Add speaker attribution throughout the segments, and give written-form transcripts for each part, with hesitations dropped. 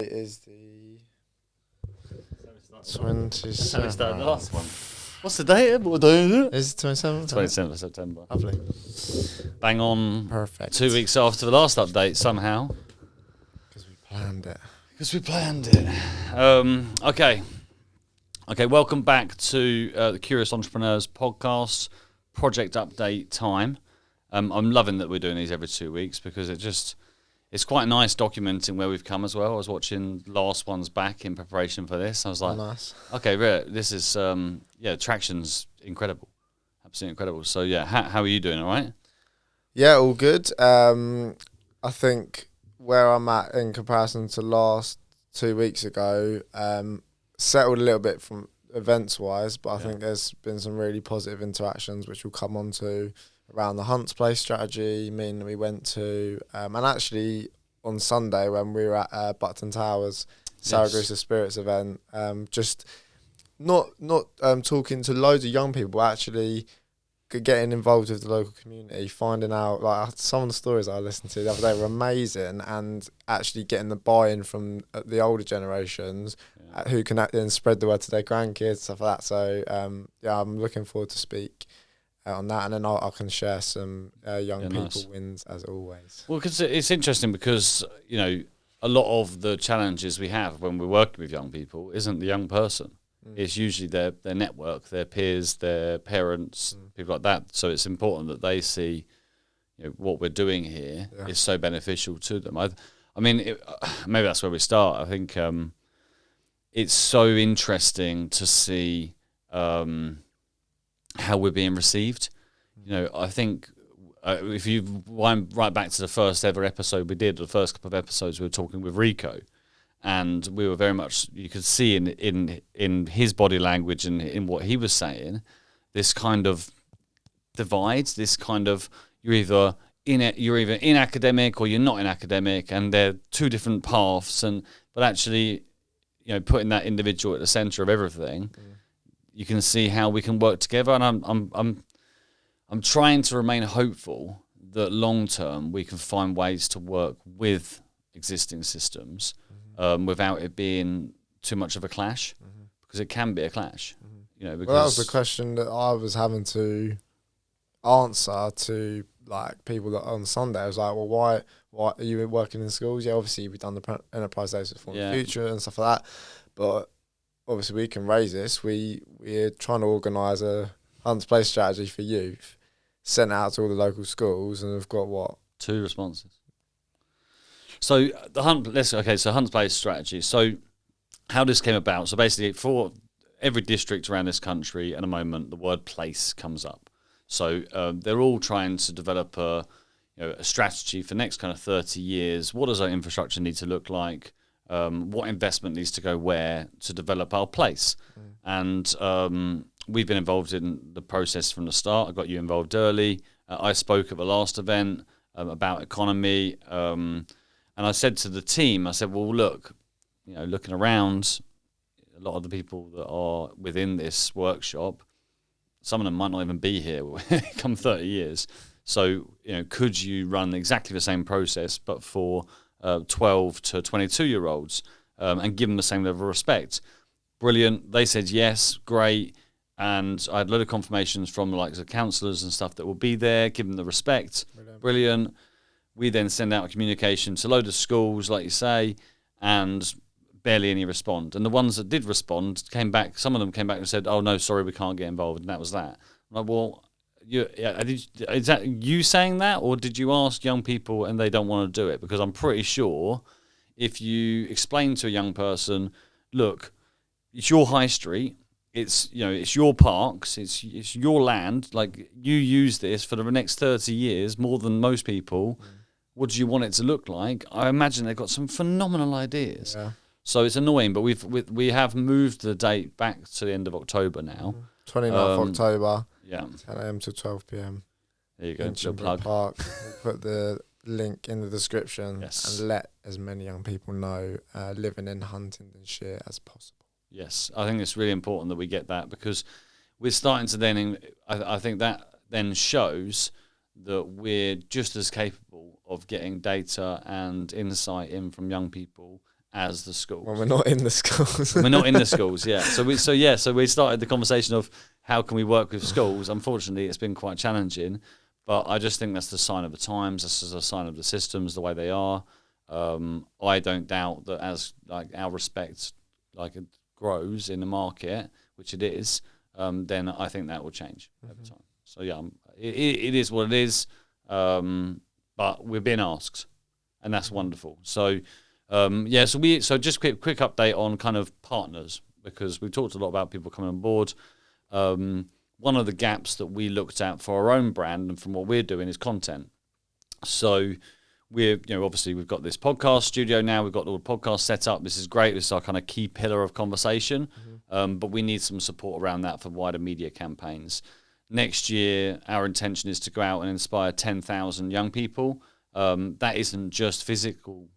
Speaker 1: date is the 27th.
Speaker 2: So we started the last one. What's the date? What day is it?
Speaker 1: Is it 27th?
Speaker 2: 27th of September.
Speaker 1: Lovely.
Speaker 2: Bang on.
Speaker 1: Perfect.
Speaker 2: 2 weeks after the last update, somehow.
Speaker 1: Because we planned it.
Speaker 2: Okay, welcome back to the Curious Entrepreneurs podcast, project update time. I'm loving that we're doing these every 2 weeks because it's quite nice documenting where we've come as well. I was watching last ones back in preparation for this. I was like,
Speaker 1: nice.
Speaker 2: Okay, this is, traction's incredible. Absolutely incredible. So, yeah, how are you doing, all right?
Speaker 1: Yeah, all good. I think where I'm at in comparison to last 2 weeks ago, settled a little bit from events-wise, but I think there's been some really positive interactions, which we'll come on to, around the Hunt's Place strategy, meeting that we went to, and actually on Sunday when we were at Button Towers, Saragossa Spirits event, just not talking to loads of young people, actually getting involved with the local community, finding out, like, some of the stories I listened to the other day were amazing, and actually getting the buy-in from the older generations who can then spread the word to their grandkids, stuff like that. So, I'm looking forward to speak on that, and then I can share some young people wins as always.
Speaker 2: Well, because it's interesting because, a lot of the challenges we have when we're working with young people isn't the young person. It's usually their network, their peers, their parents, people like that. So it's important that they see, what we're doing here is so beneficial to them. Maybe that's where we start. I think it's so interesting to see how we're being received. I think if you wind right back to the first ever episode we did, the first couple of episodes, we were talking with Rico. And we were very much, you could see in his body language and in what he was saying, this kind of divides, this kind of, you're either in academic or you're not in academic, and they're two different paths. But actually, putting that individual at the center of everything, you can see how we can work together. And I'm trying to remain hopeful that long term we can find ways to work with existing systems. Without it being too much of a clash, because it can be a clash. Because
Speaker 1: that was the question that I was having to answer to, like, people that on Sunday. I was like, well, why are you working in schools? Yeah, obviously we've done the enterprise days for the future and stuff like that, but obviously we can raise this. We're trying to organise a Hunt's Place strategy for youth, sent out to all the local schools, and we've got
Speaker 2: 2 responses. So Hunt's Place strategy. So how this came about. So basically, for every district around this country at the moment, the word place comes up. So they're all trying to develop a strategy for the next kind of 30 years. What does our infrastructure need to look like? What investment needs to go where to develop our place? And we've been involved in the process from the start. I got you involved early. I spoke at the last event about economy. And I said to the team, well, look, looking around, a lot of the people that are within this workshop, some of them might not even be here come 30 years. So, could you run exactly the same process, but for 12 to 22-year-olds and give them the same level of respect? Brilliant. They said yes, great. And I had a lot of confirmations from the likes of counsellors and stuff that will be there, give them the respect. Brilliant. We then send out a communication to a load of schools, like you say, and barely any respond. And the ones that did respond came back. Some of them came back and said, "Oh no, sorry, we can't get involved," and that was that. I'm like, well, is that you saying that, or did you ask young people and they don't want to do it? Because I'm pretty sure if you explain to a young person, look, it's your high street. It's it's your parks, it's your land. Like, you use this for the next 30 years more than most people. What do you want it to look like? I imagine they've got some phenomenal ideas. Yeah. So it's annoying, but we have moved the date back to the end of October now.
Speaker 1: 29th October.
Speaker 2: Yeah.
Speaker 1: 10 a.m. to 12 p.m.
Speaker 2: There you go.
Speaker 1: In Park. We'll put the link in the description and let as many young people know living in Huntingdonshire as possible.
Speaker 2: Yes, I think it's really important that we get that, because we're starting to then, I think that then shows that we're just as capable of getting data and insight in from young people as the schools.
Speaker 1: When we're not in the schools.
Speaker 2: We're not in the schools, yeah. So we started the conversation of how can we work with schools. Unfortunately, it's been quite challenging, but I just think that's the sign of the times. That's a sign of the systems, the way they are. I don't doubt that as like our respect it grows in the market, which it is, then I think that will change over time. So yeah, it is what it is, but we're being asked, and that's wonderful. So so just quick update on kind of partners, because we've talked a lot about people coming on board. One of the gaps that we looked at for our own brand and from what we're doing is content. So we're, obviously we've got this podcast studio now. We've got all the podcasts set up. This is great. This is our kind of key pillar of conversation. But we need some support around that for wider media campaigns. Next year, our intention is to go out and inspire 10,000 young people. That isn't just physical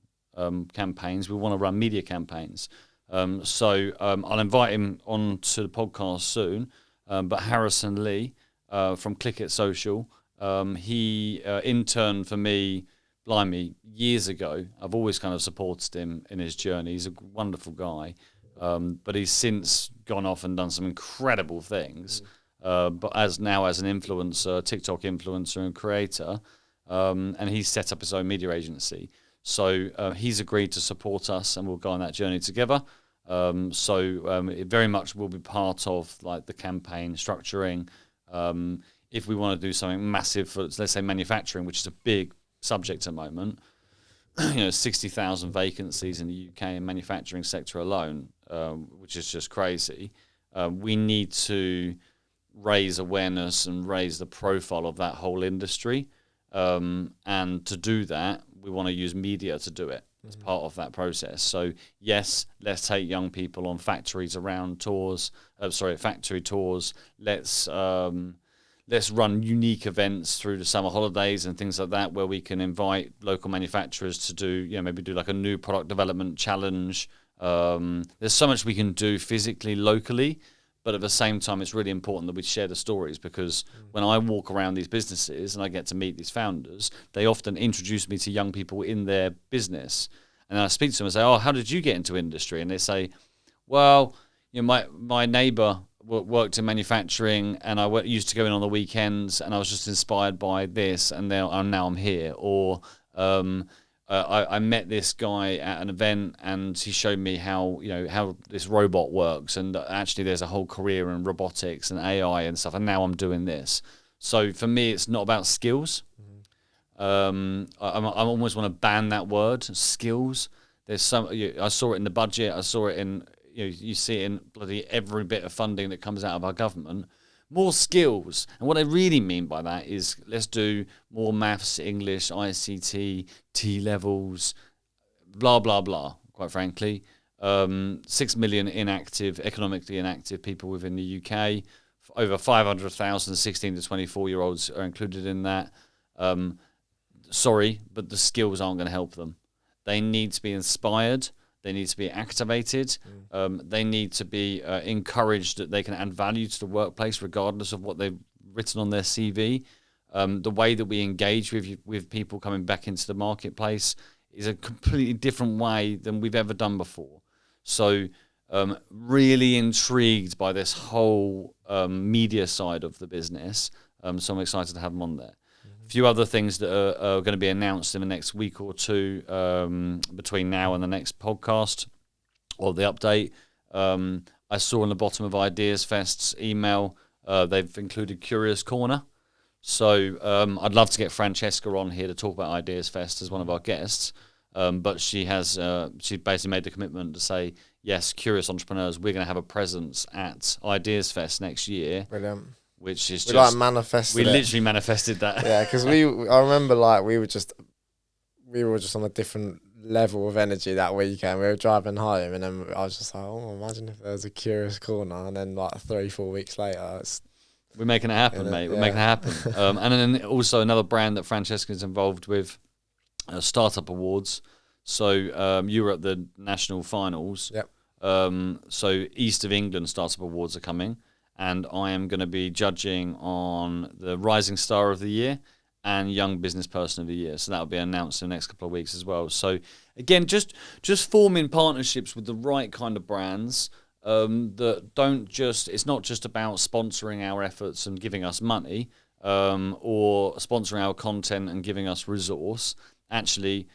Speaker 2: campaigns. We want to run media campaigns. So I'll invite him on to the podcast soon. But Harrison Lee from Click It Social, he interned for me, blimey, years ago. I've always kind of supported him in his journey. He's a wonderful guy. But he's since gone off and done some incredible things. But as an influencer, TikTok influencer and creator, and he's set up his own media agency. So he's agreed to support us, and we'll go on that journey together. It very much will be part of like the campaign structuring. If we want to do something massive for, let's say, manufacturing, which is a big subject at the moment, 60,000 vacancies in the UK in manufacturing sector alone, which is just crazy. We need to raise awareness and raise the profile of that whole industry. And to do that, we want to use media to do it as part of that process. So yes, let's take young people on factory tours. Let's run unique events through the summer holidays and things like that, where we can invite local manufacturers to do, maybe do like a new product development challenge. There's so much we can do physically, locally, but at the same time, it's really important that we share the stories, because when I walk around these businesses and I get to meet these founders, they often introduce me to young people in their business. And I speak to them and say, oh, how did you get into industry? And they say, well, my neighbor worked in manufacturing, and I used to go in on the weekends, and I was just inspired by this, and now I'm here. Or I met this guy at an event, and he showed me how this robot works, and actually there's a whole career in robotics and AI and stuff, and now I'm doing this. So for me, it's not about skills. I almost want to ban that word, skills. There's some. I saw it in the budget. I saw it in. You see it in bloody every bit of funding that comes out of our government. More skills. And what I really mean by that is let's do more maths, English, ICT, T-levels, blah, blah, blah, quite frankly. 6 million economically inactive people within the UK. Over 500,000 16 to 24-year-olds are included in that. Sorry, but the skills aren't going to help them. They need to be inspired. They need to be activated. They need to be encouraged that they can add value to the workplace regardless of what they've written on their CV. The way that we engage with people coming back into the marketplace is a completely different way than we've ever done before. So really intrigued by this whole media side of the business. So I'm excited to have them on there. A few other things that are going to be announced in the next week or two between now and the next podcast or the update. I saw on the bottom of Ideas Fest's email, they've included Curious Corner. So I'd love to get Francesca on here to talk about Ideas Fest as one of our guests. But she basically made the commitment to say, yes, Curious Entrepreneurs, we're going to have a presence at Ideas Fest next year.
Speaker 1: Brilliant.
Speaker 2: Which is
Speaker 1: manifested.
Speaker 2: We literally manifested that.
Speaker 1: Yeah, because I remember we were just on a different level of energy that weekend. We were driving home, and then I was just like, oh, imagine if there was a Curious Corner, and then 3-4 weeks later,
Speaker 2: we're making it happen, mate. We're making it happen. And then also another brand that Francesca is involved with, Startup Awards. So you were at the national finals.
Speaker 1: Yep.
Speaker 2: So East of England Startup Awards are coming. And I am going to be judging on the Rising Star of the Year and Young Business Person of the Year. So that'll be announced in the next couple of weeks as well. So again, just forming partnerships with the right kind of brands that don't just, it's not just about sponsoring our efforts and giving us money or sponsoring our content and giving us resource. Actually,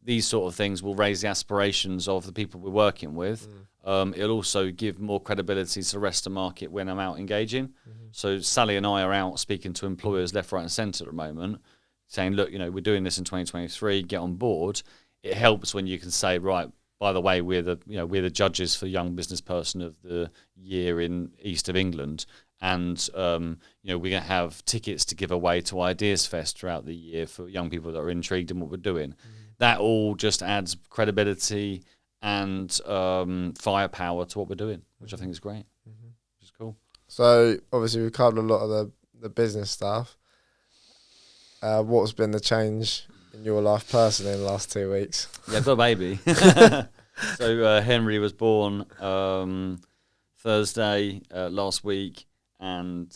Speaker 2: these sort of things will raise the aspirations of the people we're working with. It'll also give more credibility to the rest of the market when I'm out engaging. So Sally and I are out speaking to employers left, right and centre at the moment, saying, look, we're doing this in 2023, get on board. It helps when you can say, right, by the way, we're the judges for Young Business Person of the Year in East of England. And, we're going to have tickets to give away to Ideas Fest throughout the year for young people that are intrigued in what we're doing. That all just adds credibility and firepower to what we're doing, which I think is great, which is cool.
Speaker 1: So obviously we've covered a lot of the business stuff. What's been the change in your life personally in the last 2 weeks?
Speaker 2: Yeah, I've got a baby. So Henry was born Thursday last week, and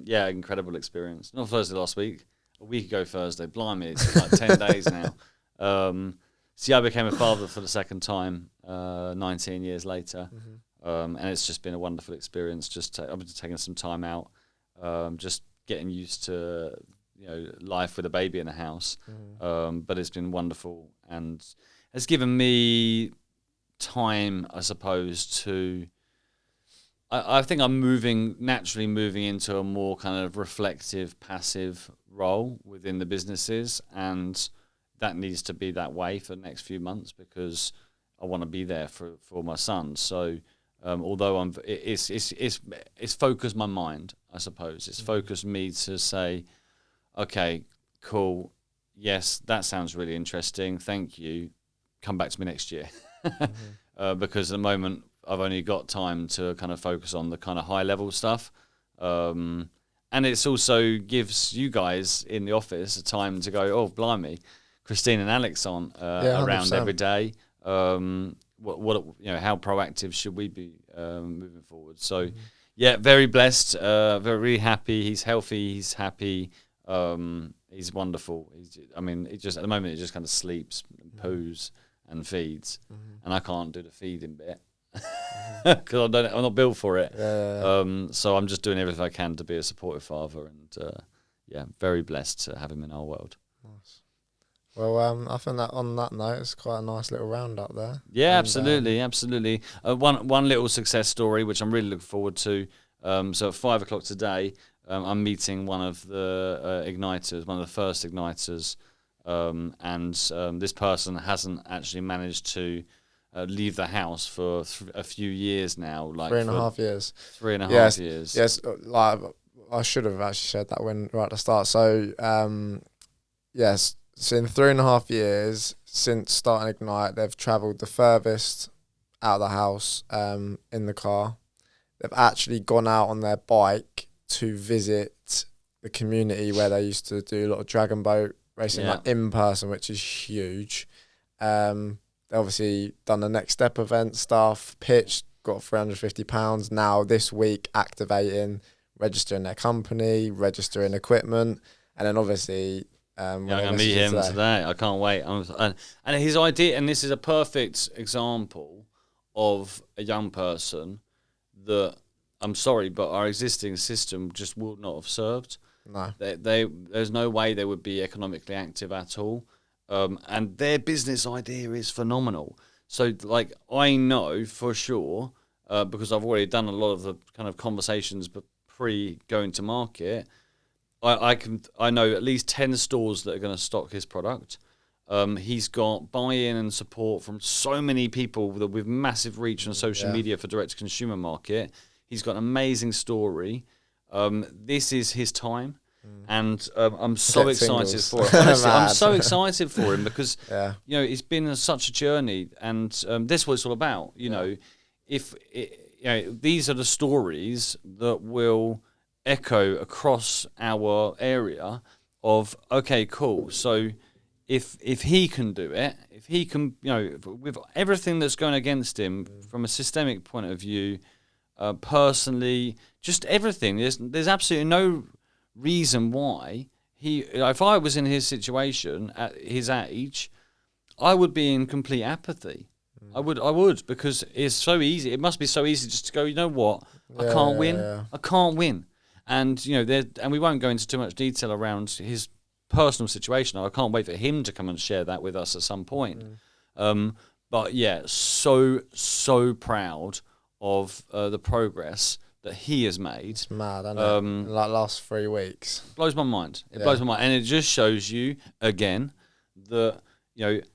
Speaker 2: incredible experience. Not Thursday last week, a week ago Thursday. Blimey, it's like 10 days now. So I became a father for the second time 19 years later. And it's just been a wonderful experience. I've been taking some time out, just getting used to life with a baby in the house. But it's been wonderful, and it's given me time, I suppose, to. I think I'm naturally moving into a more kind of reflective, passive role within the businesses, and that needs to be that way for the next few months because I want to be there for my son. So. Although it's focused my mind, I suppose. It's focused me to say, okay, cool, yes, that sounds really interesting. Thank you. Come back to me next year, because at the moment I've only got time to kind of focus on the kind of high level stuff, and it's also gives you guys in the office a time to go, oh blimey, Christine and Alex aren't around every day. What how proactive should we be moving forward? So, very blessed, very happy. He's healthy. He's happy. He's wonderful. He just at the moment he just kind of sleeps, and poos, and feeds, and I can't do the feeding bit because I'm not built for it. So I'm just doing everything I can to be a supportive father, and very blessed to have him in our world.
Speaker 1: Nice. Well, I think that on that note, it's quite a nice little roundup there.
Speaker 2: Yeah, absolutely. One little success story, which I'm really looking forward to. So at 5 o'clock today, I'm meeting one of the igniters, one of the first igniters, and this person hasn't actually managed to leave the house for a few years now. Like
Speaker 1: 3.5 years.
Speaker 2: 3.5 years.
Speaker 1: Yes, like I should have actually said that right at the start. So, yes. So in 3.5 years since starting Ignite, they've travelled the furthest out of the house in the car. They've actually gone out on their bike to visit the community where they used to do a lot of dragon boat racing, like in person, which is huge. They obviously done the next step event stuff, pitched, got £350. Now this week activating, registering their company, registering equipment, and then obviously.
Speaker 2: I'm going to meet him today. I can't wait. And his idea, and this is a perfect example of a young person that, I'm sorry, but our existing system just would not have served.
Speaker 1: No.
Speaker 2: There's no way they would be economically active at all. And their business idea is phenomenal. So, like, I know for sure, because I've already done a lot of the kind of conversations pre going to market, I know at least 10 stores that are going to stock his product. He's got buy-in and support from so many people with massive reach on social media for direct-to-consumer market. He's got an amazing story. This is his time, and I'm so excited for it. Honestly, I'm so excited for him because it's been such a journey, and this is what it's all about. These are the stories that will echo across our area of, okay, cool. So if he can do it, if he can, with everything that's going against him from a systemic point of view, personally, just everything. There's absolutely no reason why if I was in his situation at his age, I would be in complete apathy. I would, because it's so easy. It must be so easy just to go, you know what? I can't win. Yeah. I can't win. And, and we won't go into too much detail around his personal situation. I can't wait for him to come and share that with us at some point. But yeah, so proud of the progress that he has made.
Speaker 1: It's mad, isn't it? Like last 3 weeks.
Speaker 2: Blows my mind. It blows my mind. And it just shows you, again, that,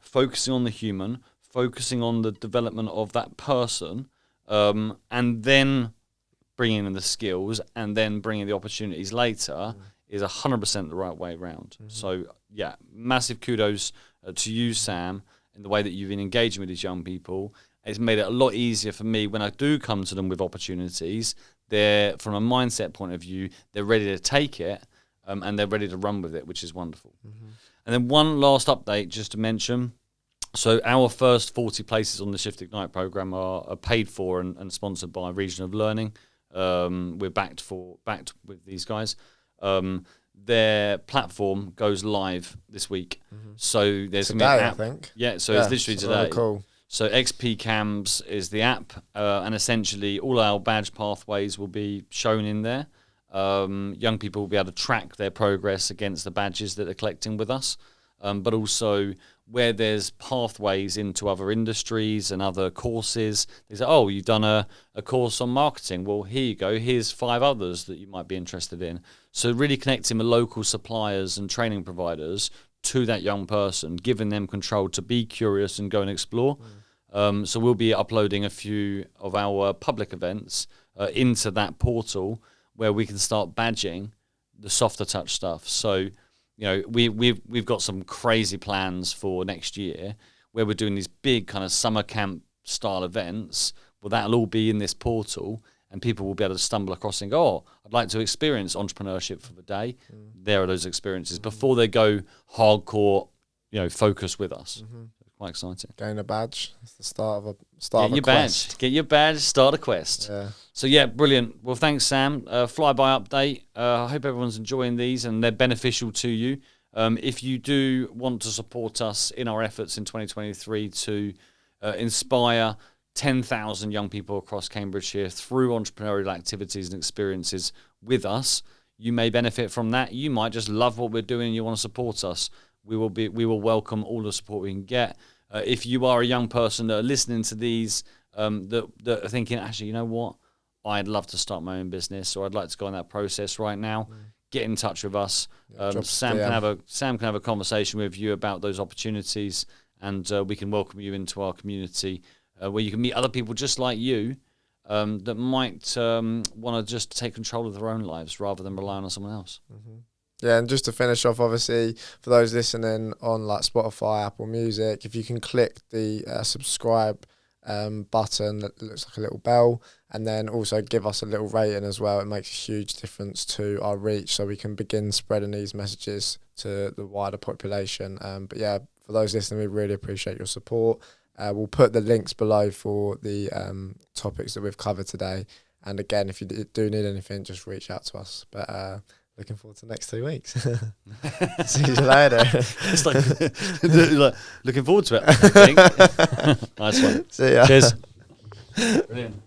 Speaker 2: focusing on the human, focusing on the development of that person, and then bringing in the skills and then bringing the opportunities later is 100% the right way around. So, yeah, massive kudos to you, Sam, in the way that you've been engaging with these young people. It's made it a lot easier for me when I do come to them with opportunities. They're, from a mindset point of view, they're ready to take it, and they're ready to run with it, which is wonderful. And then one last update just to mention. So our first 40 places on the Shift Ignite program are paid for and sponsored by Region of Learning. We're backed with these guys. Their platform goes live this week. So there's
Speaker 1: today,
Speaker 2: an app.
Speaker 1: I think.
Speaker 2: Yeah, so it's literally today.
Speaker 1: Really cool.
Speaker 2: So XP Cams is the app, and essentially all our badge pathways will be shown in there. Young people will be able to track their progress against the badges that they're collecting with us, but also where there's pathways into other industries and other courses. They say, oh, you've done a course on marketing. Well, here you go. Here's 5 others that you might be interested in. So really connecting with local suppliers and training providers to that young person, giving them control to be curious and go and explore. So we'll be uploading a few of our public events into that portal where we can start badging the softer touch stuff. So, we've got some crazy plans for next year where we're doing these big kind of summer camp style events. Well, that'll all be in this portal, and people will be able to stumble across and go, oh, I'd like to experience entrepreneurship for the day. There are those experiences before they go hardcore, focus with us. Quite exciting.
Speaker 1: Gain a badge. It's the start of a
Speaker 2: quest. Get your badge. Start a quest.
Speaker 1: Yeah.
Speaker 2: So yeah, brilliant. Well, thanks, Sam. Flyby update. I hope everyone's enjoying these and they're beneficial to you. If you do want to support us in our efforts in 2023 to inspire 10,000 young people across Cambridgeshire through entrepreneurial activities and experiences with us, you may benefit from that. You might just love what we're doing and you want to support us. We will welcome all the support we can get. If you are a young person that are listening to these, that are thinking, actually, you know what, I'd love to start my own business, or I'd like to go on that process right now. Get in touch with us. Sam can have a conversation with you about those opportunities, and we can welcome you into our community, where you can meet other people just like you that might want to just take control of their own lives rather than rely on someone else.
Speaker 1: Yeah, and just to finish off, obviously, for those listening on like Spotify, Apple Music, if you can click the subscribe button that looks like a little bell, and then also give us a little rating as well, it makes a huge difference to our reach, so we can begin spreading these messages to the wider population. But yeah, for those listening, we really appreciate your support. We'll put the links below for the topics that we've covered today. And again, if you do need anything, just reach out to us. But looking forward to the next 2 weeks. See you later.
Speaker 2: It's like looking forward to it, I think. Nice one.
Speaker 1: See ya.
Speaker 2: Cheers. Brilliant.